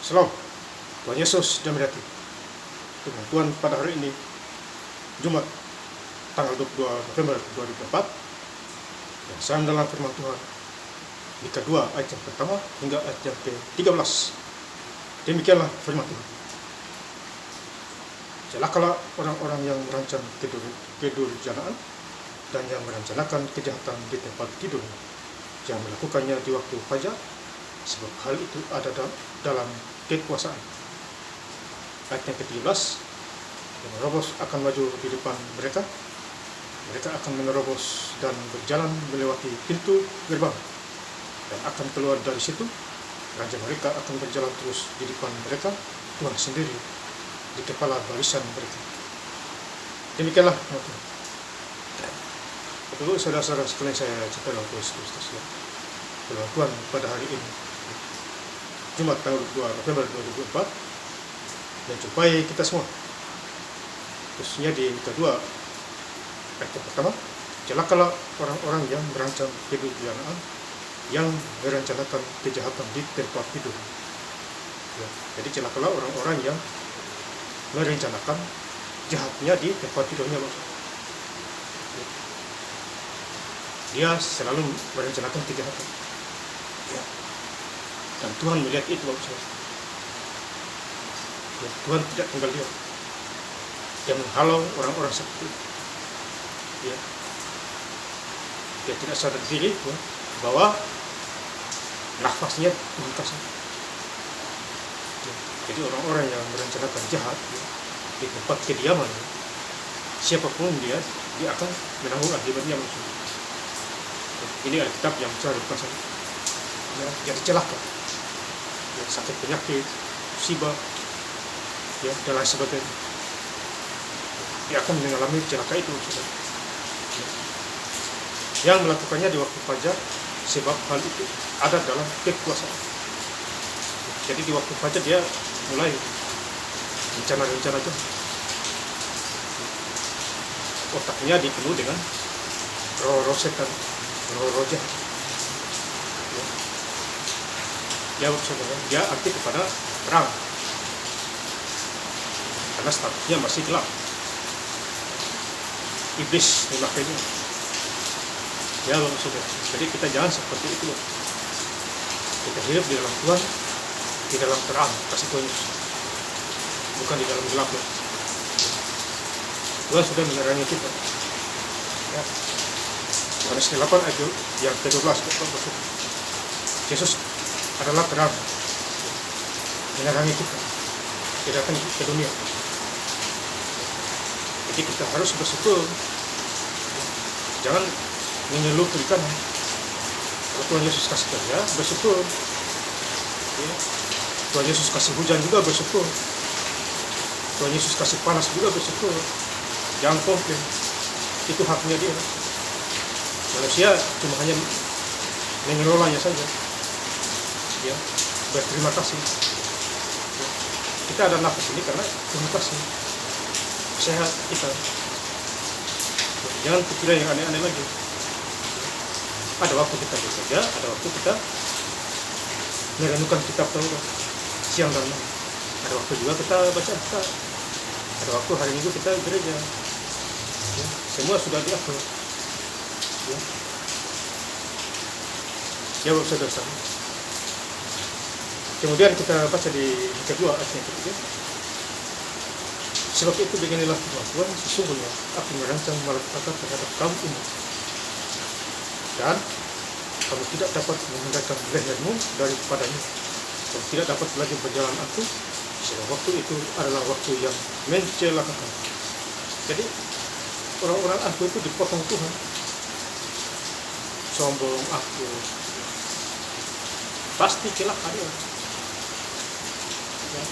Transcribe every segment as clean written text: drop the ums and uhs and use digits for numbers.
Shalom, Tuhan Yesus diberkati. Firman Tuhan pada hari ini, Jumat, tanggal 22 November 2024. Dan saya dalam firman Tuhan, Mika 2 ayat yang pertama hingga ayat yang ke-13. Demikianlah firman Tuhan. Celakalah orang-orang yang merancang kedurjanaan dan yang merencanakan kejahatan di tempat tidur, yang melakukannya di waktu fajar, sebab hal itu ada dalam kekuasaan. Ayat yang ke-13, yang menerobos akan maju di depan mereka. Mereka akan menerobos dan berjalan melewati pintu gerbang dan akan keluar dari situ. Raja mereka akan berjalan terus di depan mereka, Tuhan sendiri di kepala barisan mereka. Demikianlah Bapak-Ibu, saudara-saudara sekalian saya cinta dalam Tuhan Yesus Kristus, ya. Firman Tuhan pada hari ini, Jumat tanggal 2 November 2024, menjumpai kita semua, khususnya di Mika 2 ayat yang pertama. Celakalah orang-orang yang merancang kedurjanaan, yang merencanakan kejahatan di tempat tidur. Ya, jadi celakalah orang-orang yang merencanakan jahatnya di tempat tidurnya. Ya. Dia selalu merencanakan kejahatan. Ya. Dan Tuhan melihat itu, Bapak. Ya, Tuhan tidak tinggal diam. Dia menghalau orang-orang seperti itu. Ya. Dia tidak sadar diri, ya, bahwa nafasnya Tuhan kasih. Ya. Jadi orang-orang yang merencanakan jahat, ya, di tempat kediaman, ya, siapapun dia akan menanggung akibatnya. Ya. Ini Alkitab yang bicara bukan saya. Ya, jadi celaka. Ya, sakit penyakit, musibah, ya, dan lain sebagainya. Dia akan mengalami celaka itu, saudara. Ya. Yang melakukannya di waktu fajar, sebab hal itu ada dalam kekuasaan. Jadi di waktu fajar dia mulai rencana-rencana itu. Otaknya dipenuhi dengan roh-roh setan, roh-roh jahat. Ya, saudara, dia aktif kepada terang karena statusnya masih gelap. Iblis memakainya. Ya, saudara. Jadi kita jangan seperti itu. Kita hidup di dalam Tuhan, di dalam terang kasih Tuhan Yesus, bukan di dalam gelap. Tuhan sudah menerangi kita. Ya. Yohanes 8 ayat yang ke-12. Yesus adalah terang, menerangi kita, tidak akan ke dunia. Jadi kita harus bersyukur, jangan mengeluh kiri kanan. Kalau Tuhan Yesus kasih kerja, bersyukur. Ya. Tuhan Yesus kasih hujan juga, bersyukur. Tuhan Yesus kasih panas juga, bersyukur. Jangan komplain, itu haknya dia. Manusia cuma hanya mengelolanya saja. Ya, berterima kasih. Ya. Kita ada nafas ini karena terima kasih. Sehat kita. Ya, jangan pikiran yang aneh-aneh lagi. Ada waktu kita bekerja, ada waktu kita merenungkan kitab Taurat siang dan malam. Ada waktu juga kita baca Alkitab. Ada waktu hari Minggu kita gereja. Ya, semua sudah diatur. Ya, ya, saudara. Kemudian kita baca di kedua ayat yang ketiga. Sebab itu beginilah firman Tuhan, sesungguhnya aku merancang malapetaka terhadap kamu ini, dan kamu tidak dapat menghendakkan lehermu daripadanya. Kamu tidak dapat lagi berjalan aku, sebab waktu itu adalah waktu yang mencelakakan. Jadi orang-orang aku itu dipotong Tuhan. Sombong aku, pasti celaka dia. Ya.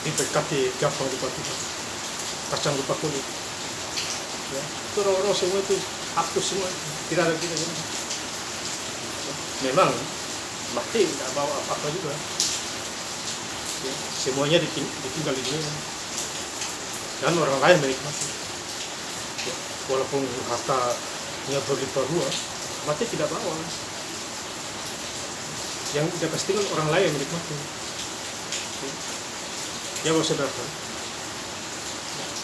Diberkati gampang lupa Tuhan, kacang lupa kulit. Ya. Itu roh-roh semua itu hapus semua, tidak ada kita. Ya. Memang mati tidak bawa apa-apa juga. Ya. Semuanya ditinggal di dunia dan orang lain menikmati. Ya. Walaupun hartanya berlimpah ruah, mati tidak bawa. yang tidak pastikan orang lain menikmati. Ya Bapak Saudara.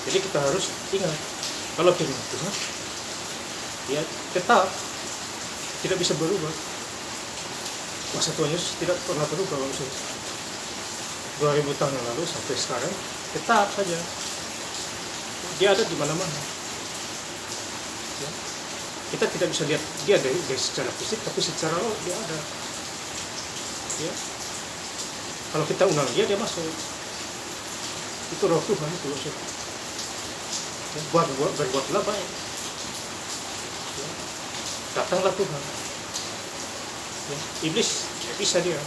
Jadi kita harus ingat kalau firman Tuhan ya tetap tidak bisa berubah. Kuasa Tuhan Yesus tidak pernah berubah Bapak Saudara. 2000 tahun yang lalu sampai sekarang tetap saja dia ada di mana-mana. Ya. Kita tidak bisa lihat dia dari secara fisik, tapi secara roh dia ada. Ya. Kalau kita undang dia masuk. Itu roh Tuhan itu. Ya. Berbuatlah baik. Ya. Datanglah Tuhan. Ya. Iblis tidak bisa dia. Ya.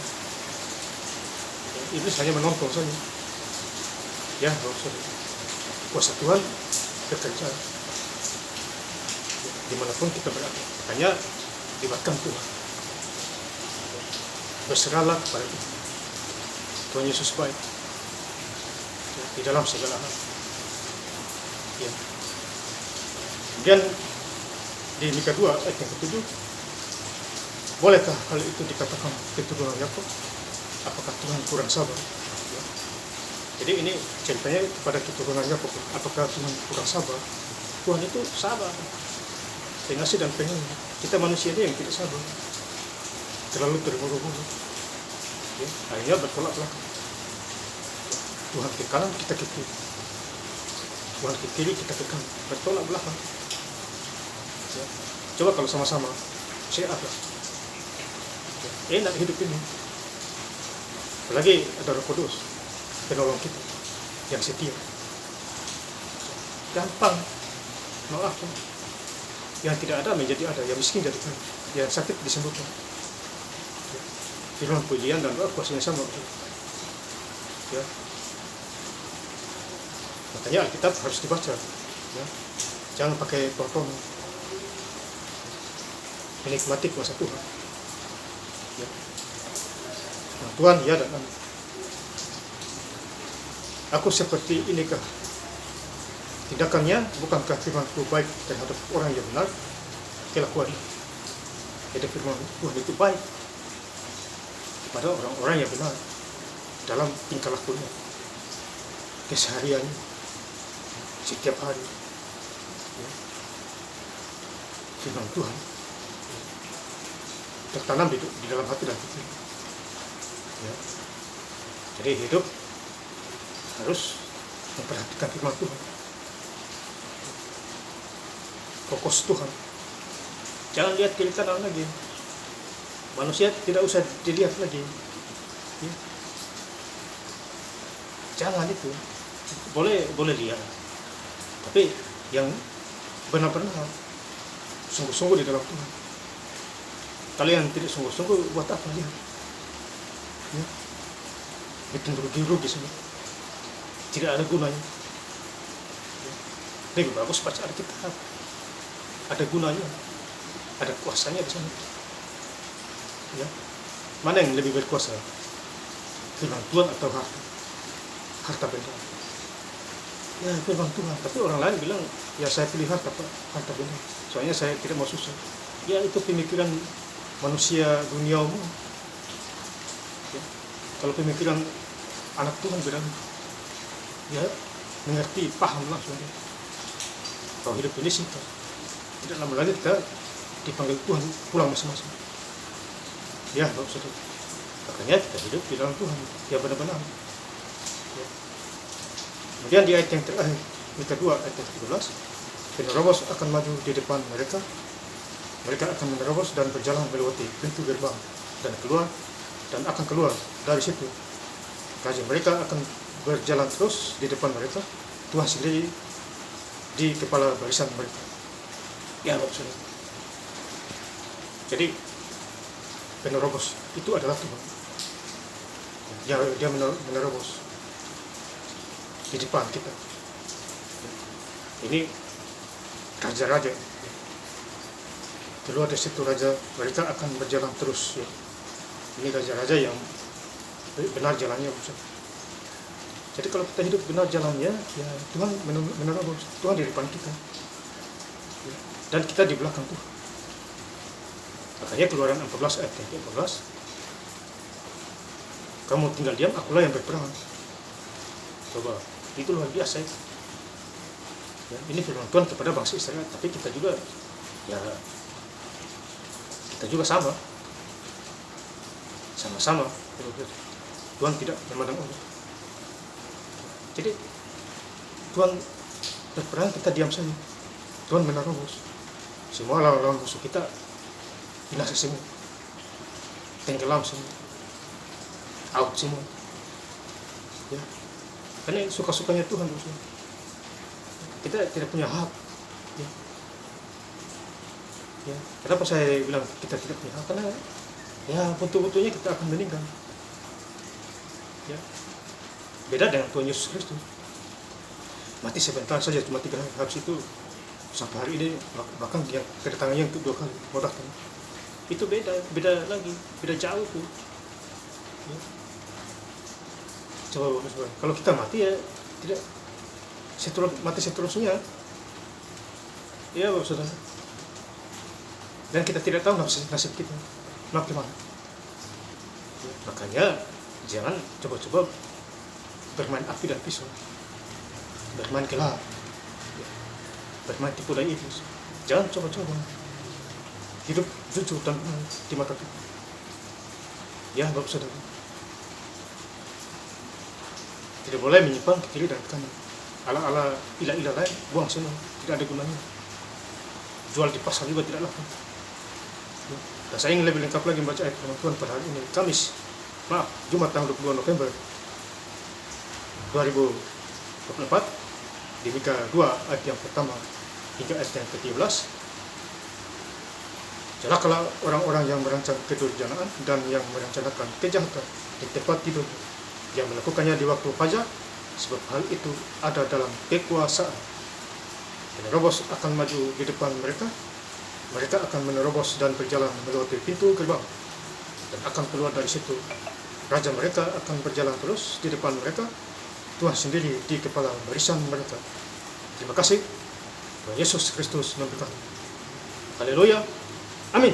Iblis hanya menonton saja. Ya, kuasa Tuhan bekerja. Dimanapun kita berada, hanya libatkan Tuhan. Berserahlah kepada Tuhan. Tuhan Yesus baik di dalam segala hal. Ya. Kemudian di Mika 2 ayat yang ke-7, bolehkah hal itu dikatakan keturunan Yakub? Apakah Tuhan kurang sabar? Ya. Jadi ini ceritanya kepada keturunan Yakub. Apakah Tuhan kurang sabar? Tuhan itu sabar, pengasih dan penyayang. Kita manusia yang tidak sabar, terlalu terburu-buru. Ya, akhirnya bertolak belakang. Tuhan ke kanan, kita ke kiri. Tuhan ke kiri, kita ke kanan. Bertolak belakang. Ya. Coba kalau sama-sama, sehat lah. Ya, enak hidup ini. Apalagi ada Roh Kudus, penolong kita, yang setia. Gampang maafkan. Yang tidak ada menjadi ada, yang miskin jadi kaya, yang sakit disembuhkan. Ya. Firman pujian dan doa kuasanya sama. Ya. Makanya Alkitab harus dibaca. Ya. Jangan pakai tonton. Menikmati kuasa Tuhan. Ya. Nah, Tuhan ya dan amin. Aku seperti inikah? Tindakannya bukankah firman-Ku baik terhadap orang yang benar? Kelakuannya. Jadi firman Tuhan itu baik kepada orang-orang yang benar dalam tingkah lakunya, kesehariannya, setiap hari. Ya. Firman Tuhan tertanam di dalam hati dan pikiran. Ya. Jadi hidup harus memperhatikan firman Tuhan. Fokus Tuhan. Jangan lihat kiri kanan lagi. Manusia tidak usah dilihat lagi. Ya. Jangan itu. Boleh lihat. Tapi yang benar-benar sungguh-sungguh di dalam Tuhan. Kalian tidak sungguh-sungguh buat apa lihat? Ya. Bikin rugi semua. Tidak ada gunanya. Ya. Lebih bagus baca Alkitab. Ada gunanya, ada kuasanya di sana. Ya. Mana yang lebih berkuasa? Firman Tuhan atau harta benda? Ya firman Tuhan. Tapi orang lain bilang, ya saya pilih harta benda. Soalnya saya tidak mau susah. Ya itu pemikiran manusia duniawi. Ya. Kalau pemikiran anak Tuhan bilang, ya mengerti, paham langsung. Kalau hidup ini singkat. Tidak lama lagi kita dipanggil Tuhan pulang masing-masing. Ya, Bapak Saudara. Makanya kita hidup di dalam Tuhan. Ya benar-benar. Ya. Kemudian di ayat yang terakhir, Mika 2 ayat 13, penerobos akan maju di depan mereka. Mereka akan menerobos dan berjalan melewati pintu gerbang dan akan keluar dari situ. Raja mereka akan berjalan terus di depan mereka. Tuhan sendiri di kepala barisan mereka. Ya, Bapak Saudara. Jadi penerobos itu adalah Tuhan. Dia menerobos di depan kita. Ini raja-raja. Keluar dari situ raja, mereka akan berjalan terus. Ya. Ini raja-raja yang benar jalannya. Jadi kalau kita hidup benar jalannya, ya Tuhan menerobos. Tuhan di depan kita. Ya. Dan kita di belakang Tuhan. Makanya Keluaran 14 ayat 14, kamu tinggal diam, akulah yang berperang. Coba, itu luar biasa ya. Ini firman Tuhan kepada bangsa Israel, tapi kita juga sama-sama. Tuhan tidak memandang orang. Jadi Tuhan berperang, kita diam saja. Tuhan menerobos. Semua lawan musuh kita binasa semua, tenggelam semua, out semua. Ya. Karena suka-sukanya Tuhan musuh. Kita tidak punya hak. Ya. Kenapa saya bilang kita tidak punya hak? Karena betul-betulnya kita akan meninggal. Ya. Beda dengan Tuhan Yesus Kristus. Mati sebentar saja, cuma 3 hari, habis itu sampai hari ini, bahkan yang kedatangannya untuk 2 kali mau datang. Itu beda lagi, beda jauh tuh. Ya. Coba kalau kita mati ya tidak mati seterusnya. Ya Bapak Saudara. Dan kita tidak tahu nasib kita mau kemana. Ya, makanya jangan coba-coba bermain api dan pisau, bermain gelap, ya, bermain tipu daya iblis. Jangan coba-coba. Hidup jujur dan benar di mata Tuhan. Ya Bapak Saudara. Tidak boleh menyimpang ke kiri dan ke kanan. Ala-ala ilah-ilah lain, buang semua, tidak ada gunanya. Jual di pasar juga tidak laku. Dan saya ingin lebih lengkap lagi membaca ayat firman Tuhan pada hari ini, Jumat tanggal 22 November 2024, di Mika 2 ayat yang pertama hingga ayat yang ke-13. Celakalah orang-orang yang merancang kedurjanaan dan yang merencanakan kejahatan di tempat tidur, yang melakukannya di waktu fajar, sebab hal itu ada dalam kekuasaan. Penerobos akan maju di depan mereka akan menerobos dan berjalan melewati pintu gerbang, dan akan keluar dari situ. Raja mereka akan berjalan terus di depan mereka, Tuhan sendiri di kepala barisan mereka. Terima kasih. Tuhan Yesus Kristus memberkati. Haleluya. Amin.